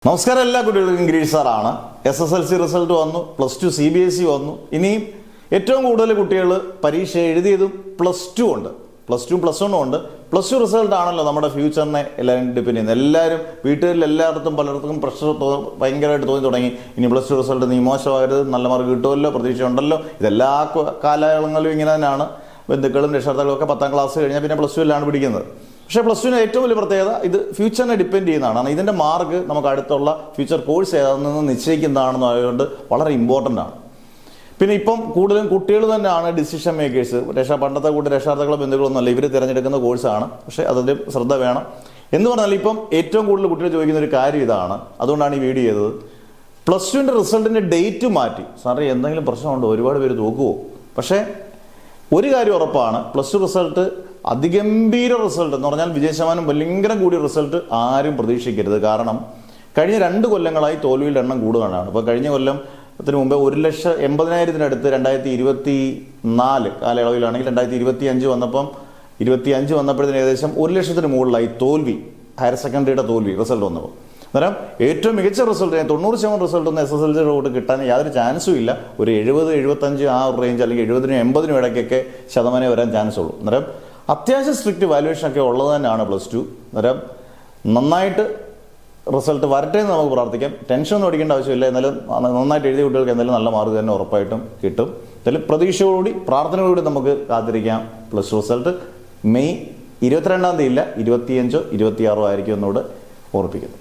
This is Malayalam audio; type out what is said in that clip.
നമസ്കാരം, എല്ലാ കുട്ടികൾക്കും ഗിരീഷ് സാറാണ്. SSLC റിസൾട്ട് വന്നു, +2 CBSE വന്നു. ഇനിയും ഏറ്റവും കൂടുതൽ കുട്ടികൾ പരീക്ഷ എഴുതിയതും +2 ഉണ്ട്, +2 +1 ഉണ്ട്. +2 റിസൾട്ട് ആണല്ലോ നമ്മുടെ ഫ്യൂച്ചറിനെ എല്ലാവരും ഡിപ്പെൻഡ് ചെയ്യുന്നത്. എല്ലാവരും വീട്ടുകളിൽ എല്ലായിടത്തും പലർക്കും പ്രഷർ ഭയങ്കരമായിട്ട് തോന്നി തുടങ്ങി. ഇനി +2 റിസൾട്ട് നീ മോശമാകരുത്, നല്ല മാർക്ക് കിട്ടുമല്ലോ, പ്രതീക്ഷ ഉണ്ടല്ലോ. ഇതെല്ലാ കാലങ്ങളിലും ഇങ്ങനെ തന്നെയാണ്. ബന്ധുക്കളും രക്ഷകർത്താക്കളും ഒക്കെ 10ാം ക്ലാസ് കഴിഞ്ഞാൽ പിന്നെ +2ലാണ് പിടിക്കുന്നത്. പക്ഷേ +2ന് ഏറ്റവും വലിയ പ്രത്യേകത ഇത് ഫ്യൂച്ചറിനെ ഡിപ്പെൻഡ് ചെയ്യുന്നതാണ്. ഇതിൻ്റെ മാർക്ക് നമുക്ക് അടുത്തുള്ള ഫ്യൂച്ചർ കോഴ്സ് ഏതാണെന്ന് നിശ്ചയിക്കുന്നതാണെന്ന് ആയതുകൊണ്ട് വളരെ ഇമ്പോർട്ടൻ്റ് ആണ്. പിന്നെ ഇപ്പം കൂടുതലും കുട്ടികൾ തന്നെയാണ് ഡിസിഷൻ മേക്കേഴ്സ്. പണ്ടത്തെ കൂട്ടി രക്ഷാകർത്താക്കളോ ബന്ധുക്കളൊന്നുമല്ല, ഇവർ തിരഞ്ഞെടുക്കുന്ന കോഴ്സാണ്. പക്ഷേ അതിൻ്റെ ശ്രദ്ധ വേണം എന്ന് പറഞ്ഞാൽ ഇപ്പം ഏറ്റവും കൂടുതൽ കുട്ടികൾ ചോദിക്കുന്ന ഒരു കാര്യം ഇതാണ്. അതുകൊണ്ടാണ് ഈ വീഡിയോ ചെയ്തത്. +2ൻ്റെ റിസൾട്ടിൻ്റെ ഡേറ്റ് മാറ്റി. സാറേ എന്തെങ്കിലും പ്രശ്നമുണ്ടോ? ഒരുപാട് പേര് തോക്കുമോ? പക്ഷേ ഒരു കാര്യം ഉറപ്പാണ്, +2 റിസൾട്ട് അതിഗംഭീര റിസൾട്ട് എന്ന് പറഞ്ഞാൽ വിജയശതമാനം ഭയങ്കര കൂടിയ റിസൾട്ട് ആരും പ്രതീക്ഷിക്കരുത്. കാരണം കഴിഞ്ഞ 2 കൊല്ലങ്ങളായി തോൽവിയുടെ എണ്ണം കൂടുതലാണ്. ഇപ്പോൾ കഴിഞ്ഞ കൊല്ലത്തിന് മുമ്പേ 1,80,000-അടുത്ത് 2024 കാലയളവിലാണെങ്കിൽ 2025 വന്നപ്പം 25 വന്നപ്പോഴത്തേന് ഏകദേശം 1,00,000-ന് മുകളിലായി തോൽവി, ഹയർ സെക്കൻഡറിയുടെ തോൽവി റിസൾട്ട് വന്നപ്പോൾ. അന്നേരം ഏറ്റവും മികച്ച റിസൾട്ട് 90% റിസൾട്ട് ഒന്നും SSLC കിട്ടാൻ യാതൊരു ചാൻസും ഇല്ല. ഒരു 70-75 ആ ഒരു റേഞ്ച്, അല്ലെങ്കിൽ 70-80 ഇടയ്ക്കൊക്കെ ശതമാനം വരാൻ ചാൻസ് ഉള്ളൂ. അന്നേരം അത്യാവശ്യം സ്ട്രിക്റ്റ് വാല്യുവേഷനൊക്കെ ഉള്ളത് തന്നെയാണ് +2. അന്നേരം നന്നായിട്ട് റിസൾട്ട് വരട്ടെ എന്ന് നമുക്ക് പ്രാർത്ഥിക്കാം. ടെൻഷനൊന്നും അടിക്കേണ്ട ആവശ്യമില്ല. എന്നാലും നന്നായിട്ട് എഴുതിയ കുട്ടികൾക്ക് എന്തായാലും നല്ല മാർക്ക് തന്നെ ഉറപ്പായിട്ടും കിട്ടും. എന്തായാലും പ്രതീക്ഷയോടുകൂടി പ്രാർത്ഥനയോടുകൂടി നമുക്ക് കാത്തിരിക്കാം. +2 റിസൾട്ട് മെയ് 22-ാം തീയതി ഇല്ല, 25-ഓ 26-ഓ ആയിരിക്കും എന്നോട് ഓർപ്പിക്കുന്നു.